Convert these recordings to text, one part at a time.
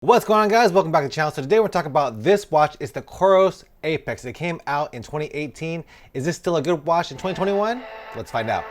What's going on, guys? Welcome back to the channel. So today we're talking about this watch. It's the Coros Apex. It came out in 2018. Is this still a good watch in 2021? Let's find out.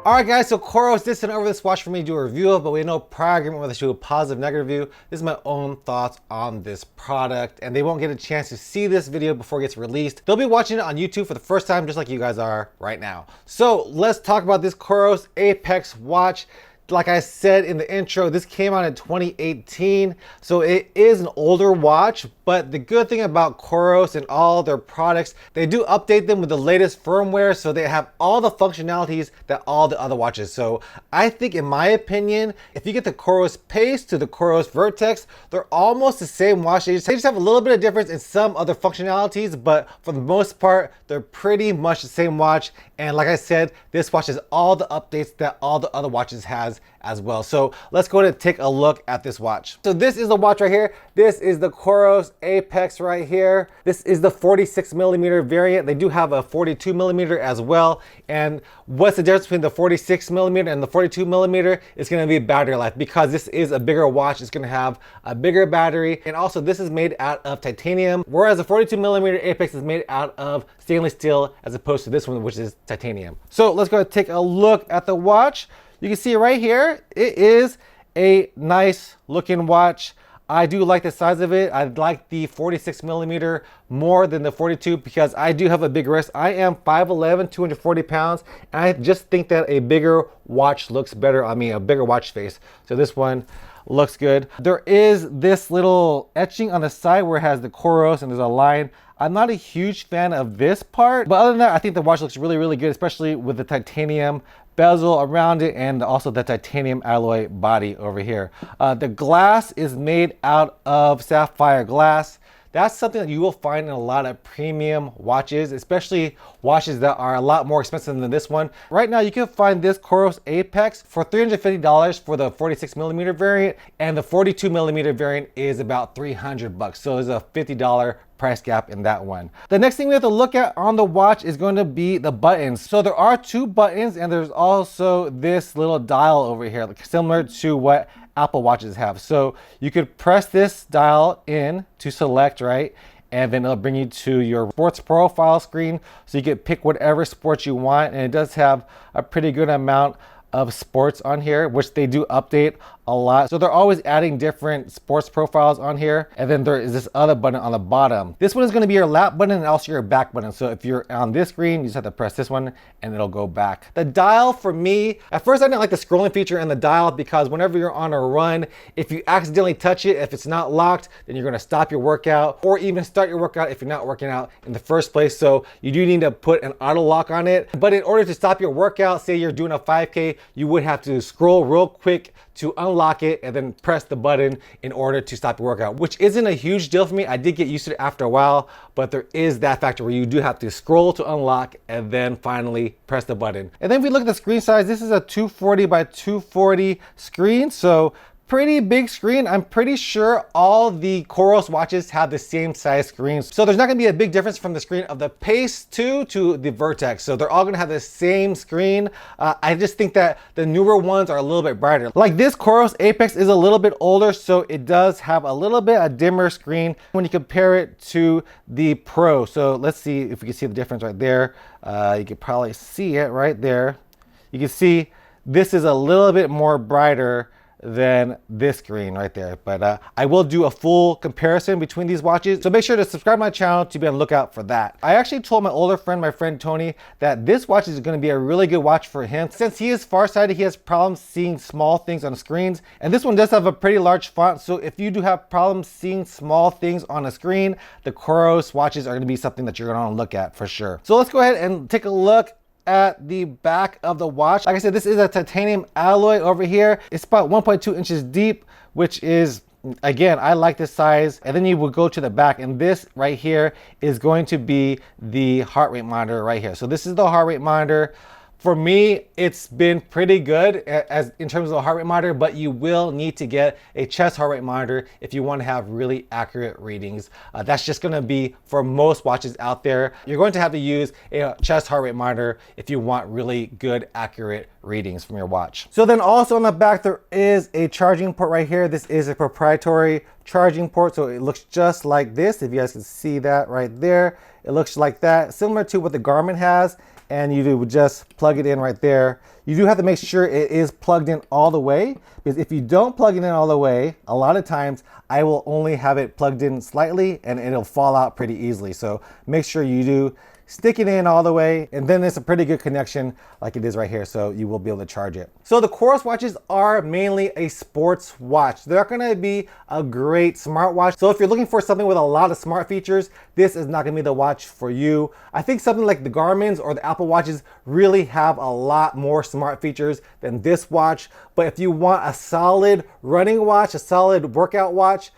Alright guys, so Coros did send over this watch for me to do a review of, but we had no prior agreement whether to do a positive, negative review. This is my own thoughts on this product, and they won't get a chance to see this video before it gets released. They'll be watching it on YouTube for the first time, just like you guys are right now. So let's talk about this Coros Apex watch. Like I said in the intro, this came out in 2018, so it is an older watch, but the good thing about Coros and all their products, they do update them with the latest firmware, so they have all the functionalities that all the other watches. So I think, in my opinion, if you get the Coros Pace to the Coros Vertex, they're almost the same watch. They just have a little bit of difference in some other functionalities, but for the most part, they're pretty much the same watch. And like I said, this watch has all the updates that all the other watches has as well. So let's go ahead and take a look at this watch. So this is the watch right here. This is the Coros Apex right here. This is the 46mm variant. They do have a 42mm as well. And what's the difference between the 46mm and the 42mm? It's going to be battery life, because this is a bigger watch. It's going to have a bigger battery, and also this is made out of titanium, whereas the 42mm Apex is made out of stainless steel as opposed to this one, which is titanium. So let's go ahead and take a look at the watch. You can see right here, it is a nice looking watch. I do like the size of it. I like the 46mm more than the 42 because I do have a big wrist. I am 5'11", 240 pounds, and I just think that a bigger watch looks better on me, a bigger watch face. So this one looks good. There is this little etching on the side where it has the Coros and there's a line. I'm not a huge fan of this part, but other than that, I think the watch looks really, really good, especially with the titanium bezel around it and also the titanium alloy body over here. The glass is made out of sapphire glass. That's something that you will find in a lot of premium watches, especially watches that are a lot more expensive than this one. Right now, you can find this Coros Apex for $350 for the 46mm variant, and the 42mm variant is about $300. So there's a $50 price gap in that one. The next thing we have to look at on the watch is going to be the buttons. So there are two buttons, and there's also this little dial over here, similar to what Apple watches have. So you could press this dial in to select, right? And then it'll bring you to your sports profile screen. So you can pick whatever sports you want. And it does have a pretty good amount of sports on here, which they do update a lot. So they're always adding different sports profiles on here. And then there is this other button on the bottom. This one is going to be your lap button and also your back button. So if you're on this screen, you just have to press this one and it'll go back. The dial, for me, at first I didn't like the scrolling feature in the dial, because whenever you're on a run, if you accidentally touch it, if it's not locked, then you're going to stop your workout, or even start your workout if you're not working out in the first place. So you do need to put an auto lock on it. But in order to stop your workout, say you're doing a 5K, you would have to scroll real quick to unlock it and then press the button in order to stop your workout, which isn't a huge deal for me. I did get used to it after a while, but there is that factor where you do have to scroll to unlock and then finally press the button. And then if we look at the screen size, this is a 240 by 240 screen. So pretty big screen. I'm pretty sure all the Coros watches have the same size screens. So there's not gonna be a big difference from the screen of the Pace 2 to the Vertex. So they're all gonna have the same screen. I just think that the newer ones are a little bit brighter. Like this Coros Apex is a little bit older, so it does have a little bit a dimmer screen when you compare it to the Pro. So let's see if we can see the difference right there. You can probably see it right there. You can see this is a little bit more brighter than this screen right there. But I will do a full comparison between these watches. So make sure to subscribe to my channel to be on the lookout for that. I actually told my older friend, my friend Tony, that this watch is going to be a really good watch for him. Since he is farsighted, he has problems seeing small things on screens. And this one does have a pretty large font. So if you do have problems seeing small things on a screen, the Coros watches are going to be something that you're going to want to look at for sure. So let's go ahead and take a look at the back of the watch. Like I said, this is a titanium alloy over here. It's about 1.2 inches deep, which is, again, I like this size. And then you will go to the back, and this right here is going to be the heart rate monitor right here. So this is the heart rate monitor. For me, it's been pretty good as in terms of a heart rate monitor, but you will need to get a chest heart rate monitor if you want to have really accurate readings. That's just going to be for most watches out there. You're going to have to use a chest heart rate monitor if you want really good, accurate readings from your watch. So then also on the back, there is a charging port right here. This is a proprietary charging port, so it looks just like this. If you guys can see that right there, it looks like that, similar to what the Garmin has. And you would just plug it in right there. You do have to make sure it is plugged in all the way, because if you don't plug it in all the way, a lot of times I will only have it plugged in slightly and it'll fall out pretty easily. So make sure you do stick it in all the way, and then it's a pretty good connection like it is right here, so you will be able to charge it. So the Coros watches are mainly a sports watch. They're not gonna be a great smartwatch. So if you're looking for something with a lot of smart features, this is not gonna be the watch for you. I think something like the Garmin's or the Apple Watches really have a lot more smart features than this watch. But if you want a solid running watch, a solid workout watch,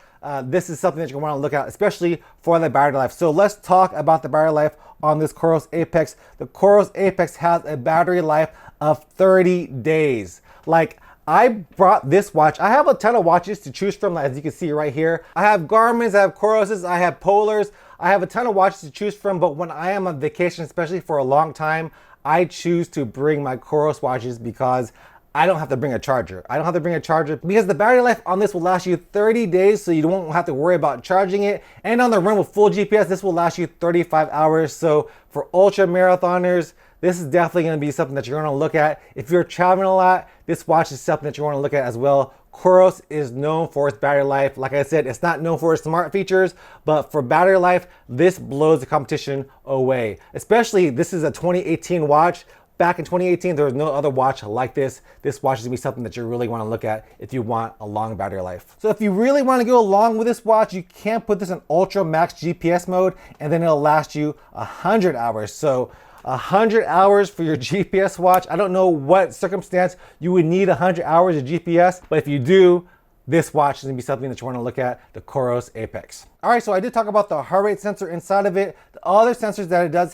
this is something that you want to look at, especially for the battery life. So let's talk about the battery life on this Coros Apex. The Coros Apex has a battery life of 30 days. Like, I brought this watch. I have a ton of watches to choose from, as you can see right here. I have Garmin's, I have Coros's, I have Polars. I have a ton of watches to choose from, but when I am on vacation, especially for a long time, I choose to bring my Coros watches because I don't have to bring a charger. I don't have to bring a charger because the battery life on this will last you 30 days, so you won't have to worry about charging it. And on the run with full GPS, this will last you 35 hours. So for ultra marathoners, this is definitely gonna be something that you're gonna look at. If you're traveling a lot, this watch is something that you wanna look at as well. Coros is known for its battery life. Like I said, it's not known for its smart features, but for battery life, this blows the competition away. Especially, this is a 2018 watch. Back in 2018, there was no other watch like this. This watch is gonna be something that you really wanna look at if you want a long battery life. So if you really wanna go along with this watch, you can put this in Ultra Max GPS mode, and then it'll last you 100 hours. So 100 hours for your GPS watch. I don't know what circumstance you would need 100 hours of GPS, but if you do, this watch is gonna be something that you wanna look at, the Coros Apex. All right, so I did talk about the heart rate sensor inside of it. The other sensors that it does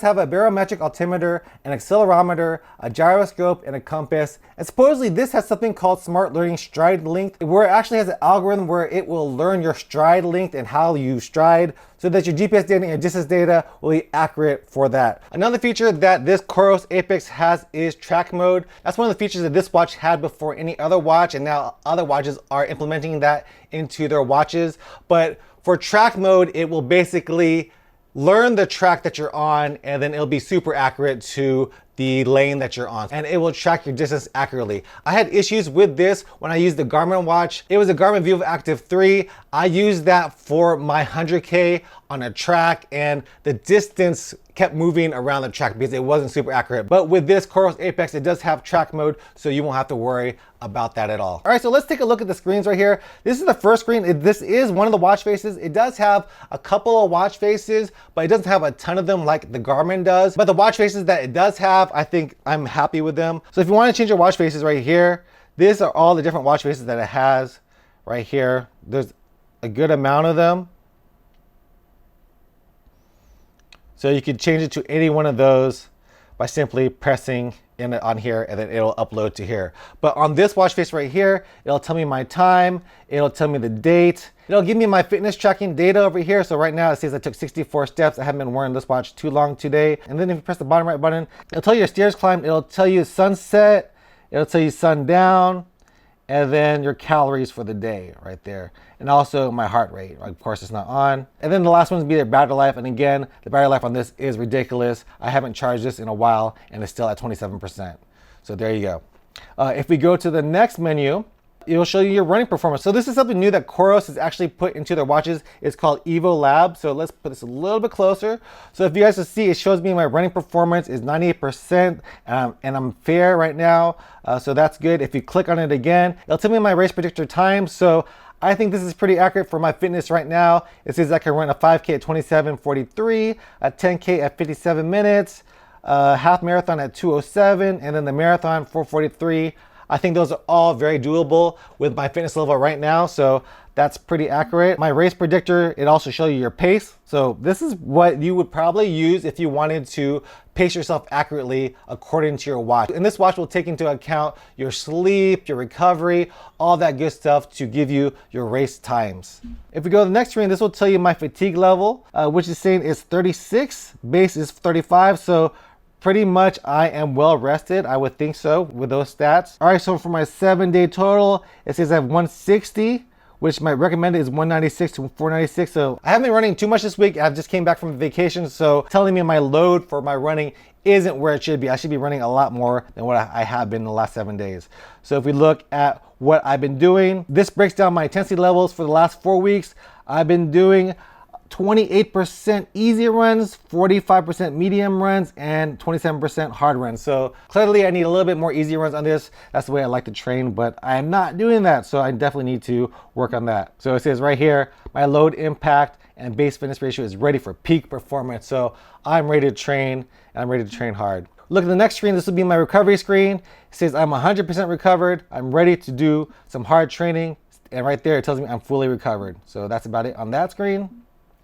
have a barometric altimeter, an accelerometer, a gyroscope, and a compass. And supposedly this has something called Smart Learning Stride Length, where it actually has an algorithm where it will learn your stride length and how you stride, so that your GPS data and your distance data will be accurate for that. Another feature that this Coros Apex has is track mode. That's one of the features that this watch had before any other watch, and now other watches are implementing that into their watches. But for track mode, it will basically learn the track that you're on, and then it'll be super accurate to the lane that you're on, and it will track your distance accurately. I had issues with this when I used the Garmin watch. It was a Garmin Vivo Active 3. I used that for my 100K on a track, and the distance kept moving around the track because it wasn't super accurate. But with this Coros Apex, it does have track mode, so you won't have to worry about that at all. All right, so let's take a look at the screens right here. This is the first screen. This is one of the watch faces. It does have a couple of watch faces, but it doesn't have a ton of them like the Garmin does. But the watch faces that it does have, I think I'm happy with them. So if you want to change your watch faces right here, these are all the different watch faces that it has right here. There's a good amount of them. So you can change it to any one of those by simply pressing in it on here, and then it'll upload to here. But on this watch face right here, it'll tell me my time, it'll tell me the date, it'll give me my fitness tracking data over here. So right now it says I took 64 steps. I haven't been wearing this watch too long today. And then if you press the bottom right button, it'll tell you your stairs climbed, it'll tell you sunset, it'll tell you sundown, and then your calories for the day right there. And also my heart rate. Of course, it's not on. And then the last one would be the battery life. And again, the battery life on this is ridiculous. I haven't charged this in a while, and it's still at 27%. So there you go. If we go to the next menu, it'll show you your running performance. So this is something new that Coros has actually put into their watches. It's called EvoLab. So let's put this a little bit closer. So if you guys can see, it shows me my running performance is 98%, and I'm fair right now. So that's good. If you click on it again, it'll tell me my race predictor time. So I think this is pretty accurate for my fitness right now. It says I can run a 5K at 27:43, a 10K at 57 minutes, half marathon at 2:07, and then the marathon 4:43. I think those are all very doable with my fitness level right now. So that's pretty accurate. My race predictor, it also shows you your pace. So this is what you would probably use if you wanted to pace yourself accurately according to your watch. And this watch will take into account your sleep, your recovery, all that good stuff to give you your race times. If we go to the next screen, this will tell you my fatigue level, which is saying is 36, base is 35. So pretty much I am well rested, I would think so with those stats. All right, so for my 7-day total, it says I have 160, which my recommended is 196 to 496. So I haven't been running too much this week. I just came back from vacation, so telling me my load for my running isn't where it should be. I should be running a lot more than what I have been in the last 7 days. So if we look at what I've been doing, this breaks down my intensity levels for the last 4 weeks. I've been doing 28% easy runs, 45% medium runs, and 27% hard runs. So clearly I need a little bit more easy runs on this. That's the way I like to train, but I'm not doing that. So I definitely need to work on that. So it says right here, my load impact and base fitness ratio is ready for peak performance. So I'm ready to train, and I'm ready to train hard. Look at the next screen. This will be my recovery screen. It says I'm 100% recovered. I'm ready to do some hard training. And right there, it tells me I'm fully recovered. So that's about it on that screen.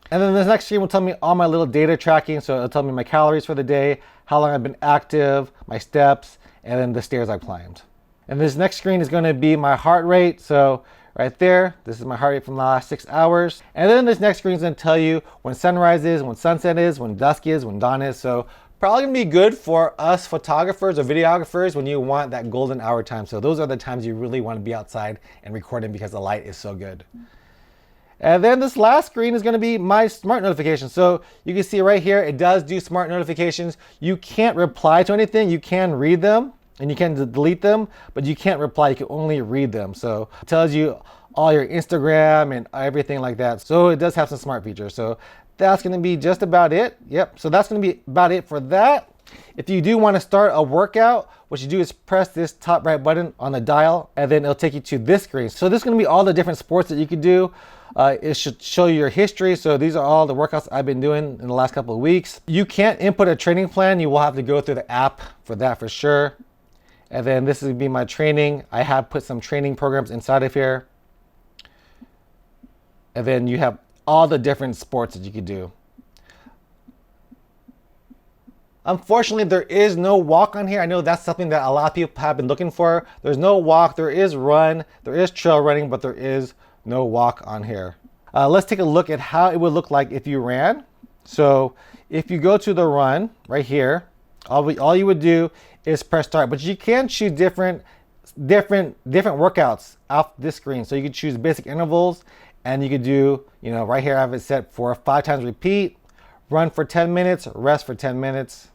And then the next screen will tell me all my little data tracking. So it'll tell me my calories for the day, how long I've been active, my steps, and then the stairs I climbed. And this next screen is going to be my heart rate. So right there, this is my heart rate from the last 6 hours. And then this next screen is going to tell you when sunrise is, when sunset is, when dusk is, when dawn is. So probably going to be good for us photographers or videographers when you want that golden hour time. So those are the times you really want to be outside and recording because the light is so good. And then this last screen is going to be my smart notifications. So you can see right here, it does do smart notifications. You can't reply to anything. You can read them and you can delete them, but you can't reply. You can only read them. So it tells you all your Instagram and everything like that. So it does have some smart features. So that's going to be just about it. Yep. So that's going to be about it for that. If you do want to start a workout, what you do is press this top right button on the dial, and then it'll take you to this screen. So this is going to be all the different sports that you could do. It should show you your history. So these are all the workouts I've been doing in the last couple of weeks. You can't input a training plan. You will have to go through the app for that for sure. And then this would be my training. I have put some training programs inside of here. And then you have all the different sports that you could do. Unfortunately, there is no walk on here. I know that's something that a lot of people have been looking for. There's no walk, there is run, there is trail running, but there is no walk on here. Let's take a look at how it would look like if you ran. So if you go to the run right here, all you would do is press start, but you can choose different workouts off this screen. So you could choose basic intervals, and you could do, right here I have it set for 5 times repeat, run for 10 minutes, rest for 10 minutes.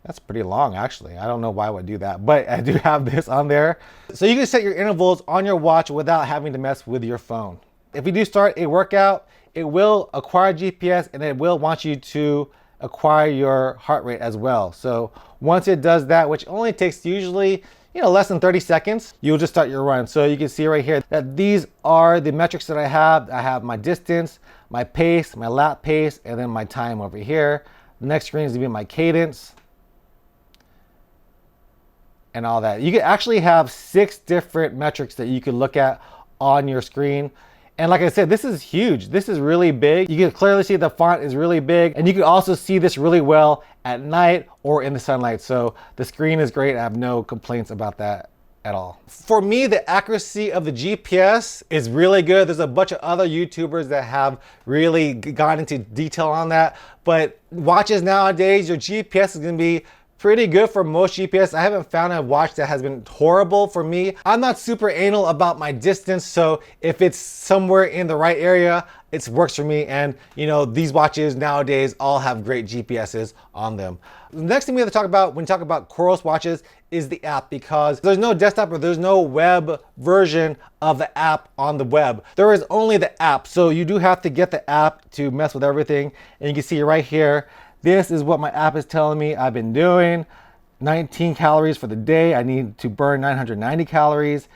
That's pretty long, actually. I don't know why I would do that, but I do have this on there. So you can set your intervals on your watch without having to mess with your phone. If you do start a workout, it will acquire GPS and it will want you to acquire your heart rate as well. So once it does that, which only takes usually less than 30 seconds, you'll just start your run. So you can see right here that these are the metrics that I have. I have my distance, my pace, my lap pace, and then my time over here. The next screen is going to be my cadence and all that. You can actually have 6 different metrics that you can look at on your screen. And like I said, this is huge. This is really big. You can clearly see the font is really big, and you can also see this really well at night or in the sunlight. So the screen is great. I have no complaints about that at all. For me, the accuracy of the GPS is really good. There's a bunch of other YouTubers that have really gone into detail on that. But watches nowadays, your GPS is going to be pretty good for most GPS. I haven't found a watch that has been horrible for me. I'm not super anal about my distance, so if it's somewhere in the right area, it works for me. And these watches nowadays all have great GPSs on them. The next thing we have to talk about when we talk about Coros watches is the app, because there's no desktop or there's no web version of the app on the web. There is only the app, so you do have to get the app to mess with everything. And you can see right here, this is what my app is telling me I've been doing. 19 calories for the day. I need to burn 990 calories.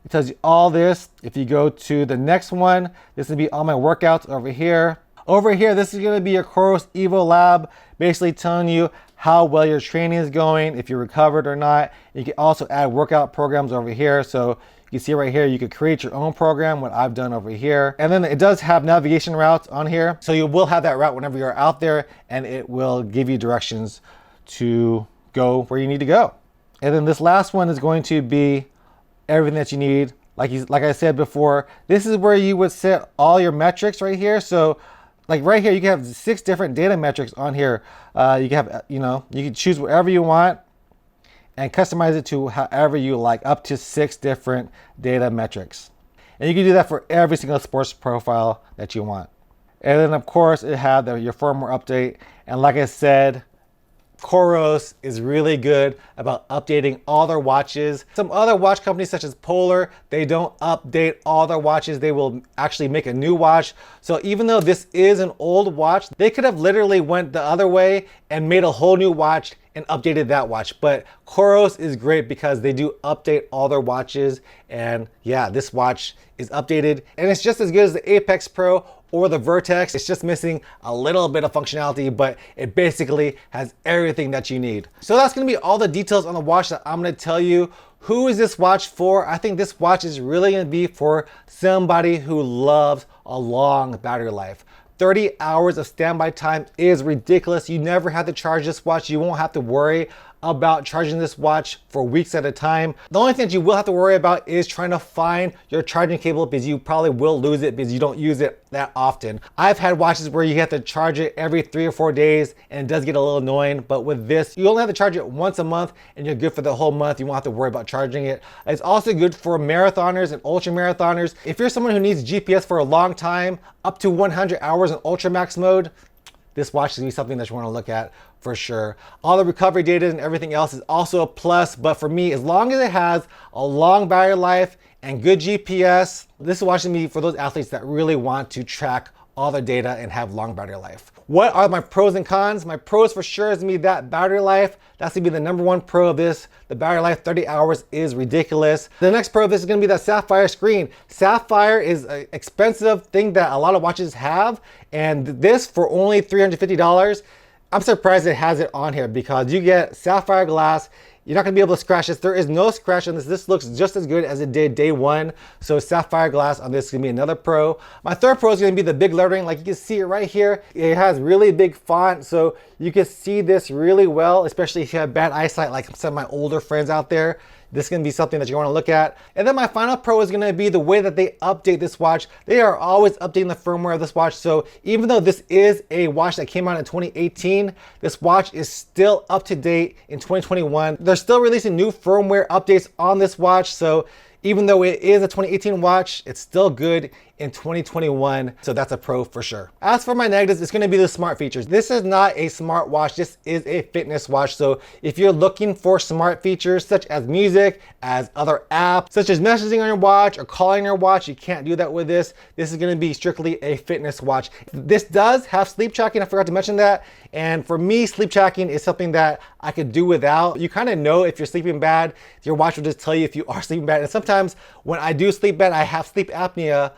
It tells you all this. If you go to the next one, this will be all my workouts over here. Over here, this is going to be your Coros EvoLab, basically telling you how well your training is going, if you're recovered or not. You can also add workout programs over here. So You can see right here, you could create your own program, what I've done over here. And then it does have navigation routes on here. So you will have that route whenever you're out there, and it will give you directions to go where you need to go. And then this last one is going to be everything that you need. Like I said before, this is where you would set all your metrics right here. So like right here, you can have 6 different data metrics on here. You can have, you can choose whatever you want and customize it to however you like, up to 6 different data metrics. And you can do that for every single sports profile that you want. And then of course it had your firmware update. And like I said, Coros is really good about updating all their watches. Some other watch companies such as Polar, they don't update all their watches. They will actually make a new watch. So even though this is an old watch, they could have literally went the other way and made a whole new watch and updated that watch. But Coros is great because they do update all their watches. And yeah, this watch is updated and it's just as good as the Apex Pro or the Vertex. It's just missing a little bit of functionality, but it basically has everything that you need. So that's gonna be all the details on the watch that I'm gonna tell you. Who is this watch for? I think this watch is really gonna be for somebody who loves a long battery life. 30 hours of standby time is ridiculous. You never have to charge this watch. You won't have to worry about charging this watch for weeks at a time. The only thing that you will have to worry about is trying to find your charging cable, because you probably will lose it because you don't use it that often. I've had watches where you have to charge it every 3 or 4 days and it does get a little annoying, but with this, you only have to charge it once a month and you're good for the whole month. You won't have to worry about charging it. It's also good for marathoners and ultra marathoners. If you're someone who needs GPS for a long time, up to 100 hours in ultra max mode, this watch is gonna be something that you wanna look at for sure. All the recovery data and everything else is also a plus, but for me, as long as it has a long battery life and good GPS, this watch is gonna be for those athletes that really want to track all their data and have long battery life. What are my pros and cons? My pros for sure is gonna be that battery life. That's gonna be the #1 pro of this. The battery life, 30 hours is ridiculous. The next pro of this is gonna be that Sapphire screen. Sapphire is an expensive thing that a lot of watches have, and this for only $350, I'm surprised it has it on here because you get Sapphire glass. You're not gonna be able to scratch this. There is no scratch on this. This looks just as good as it did day one. So Sapphire glass on this is gonna be another pro. My third pro is gonna be the big lettering. Like you can see it right here. It has really big font, so you can see this really well, especially if you have bad eyesight like some of my older friends out there. This is gonna be something that you wanna look at. And then my final pro is gonna be the way that they update this watch. They are always updating the firmware of this watch. So even though this is a watch that came out in 2018, this watch is still up to date in 2021. They're still releasing new firmware updates on this watch. So even though it is a 2018 watch, it's still good in 2021. So that's a pro for sure. As for my negatives, it's gonna be the smart features. This is not a smart watch, this is a fitness watch. So if you're looking for smart features such as music, as other apps, such as messaging on your watch or calling your watch, you can't do that with this. This is gonna be strictly a fitness watch. This does have sleep tracking, I forgot to mention that. And for me, sleep tracking is something that I could do without. You kind of know if you're sleeping bad. Your watch will just tell you if you are sleeping bad. And sometimes when I do sleep bad, I have sleep apnea,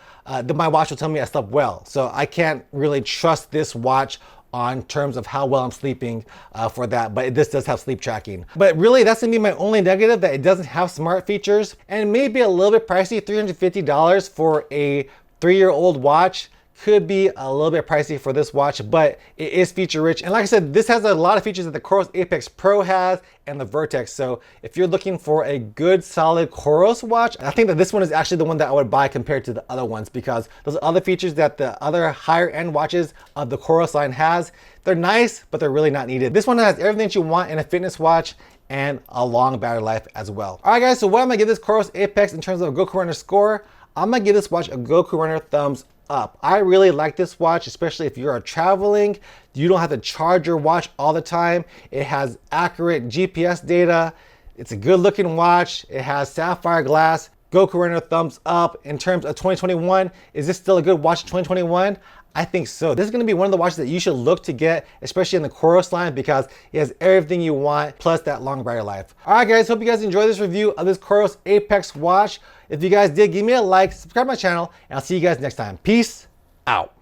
then my watch will tell me I slept well. So I can't really trust this watch on terms of how well I'm sleeping for that, but this does have sleep tracking. But really, that's gonna be my only negative, that it doesn't have smart features and may be a little bit pricey. $350 for a 3-year-old watch could be a little bit pricey for this watch, but it is feature rich. And like I said, this has a lot of features that the Coros Apex Pro has and the Vertex. So if you're looking for a good solid Coros watch, I think that this one is actually the one that I would buy compared to the other ones, because those other features that the other higher end watches of the Coros line has, they're nice, but they're really not needed. This one has everything that you want in a fitness watch and a long battery life as well. All right guys, so what I'm gonna give this Coros Apex in terms of a Goku Runner score? I'm gonna give this watch a Goku Runner thumbs up. I really like this watch, especially if you're traveling. You don't have to charge your watch all the time. It has accurate GPS data. It's a good looking watch. It has sapphire glass. Goku Runner thumbs up. In terms of 2021, is this still a good watch in 2021? I think so. This is gonna be one of the watches that you should look to get, especially in the Coros line, because it has everything you want, plus that long battery life. All right guys, hope you guys enjoyed this review of this Coros Apex watch. If you guys did, give me a like, subscribe to my channel, and I'll see you guys next time. Peace out.